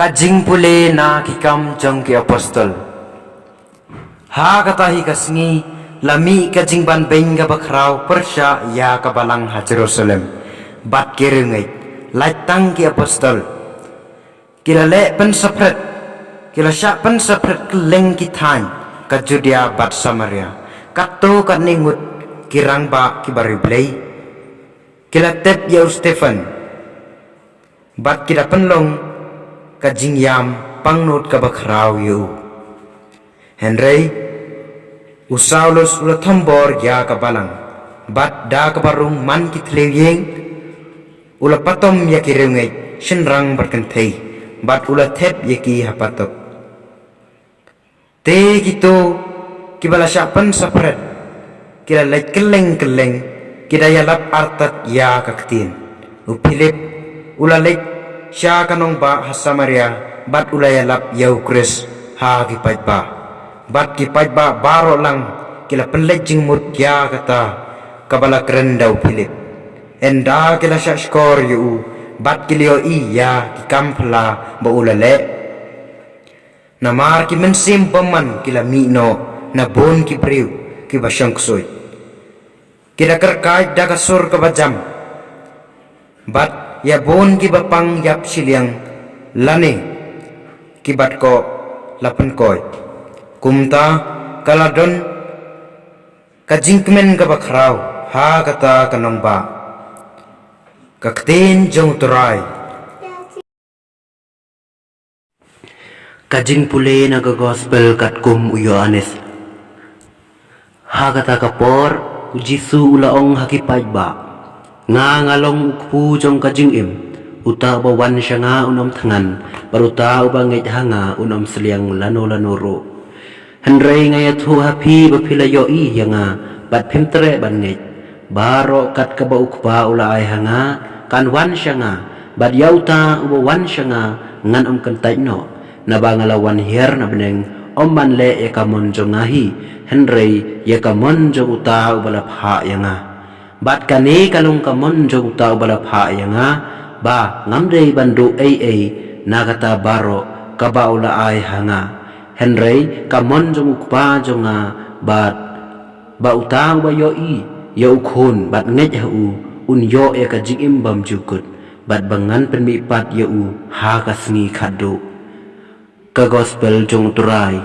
Kajing pule na kikam jong ki apostol. Ha katahi kasngi lami kajing ban benga bakrau persya ya kabalang ha Jerusalem. Bat kirengai laitang ki apostol. Kila le pensapret kila syak pensapret keleng ki thain ka Judea bat Samaria. Kato kat ningut kirang ba ki bari blei. Kila tep ya Stephen. Bat kira penlong kajing yam pangnut ka bakrau yu. Henry Usaulus ula thambor ya ka balang. Bat da ka barung man ki thleyeng ula patom ya ki rengai shinrang berkenthei. Bat ula thep ya ki hapatok. Te gitu kibala syapan sapret kira lait keleng kira yalap artat ya ka ktin. U Philip ula lait Sya kanong ba ha Samaria bat ulaya lap yau Kris ha kipait ba bat kipait ba baro lang kila penlejing mut kya kata kabala kerendau Philip enda kila sya skor yu bat kilio iya kikampla ba ulale namar ki mensim paman kila mino na bon ki priu ki basyang ksoi kila kerkai daga sur ka bajam bat ya bon ki bapang yap siliang lane kibat ko lapan koy kumta kaladon kajingkmen ka bakrau ha kata kanong ba kakten jong turay kajing pule naga gospel kat kum Yohanes ha kata kapor Jisu ulaong hakipay ba nga ngalong ukpu jong kajing im uta bawan siya nga unom tangan baruta ubangit hanga unom seliang lano ro henry ngayat hu hapi bapilayo i nga bat pimtre bangit baro kat kaba ukpa ula ay hanga kan wan siya nga bat yauta ubawan siya nga ngan kantay no nabangalawan hier na beneng manle yakamon jong ngahi henry yakamon jong uta ubalapha nga bat kani kalung kamon jong tau balapha nga ba ngamdei bandu ai nagata baro kabaula ay hanga henry kamon jong ukpa jong nga bat ba utang ba yo i yo ukhon bat ngej hu unyo e ka jing imbam jukut bat bangan penmipat yo ha kasngi khadu ka gospel jong turai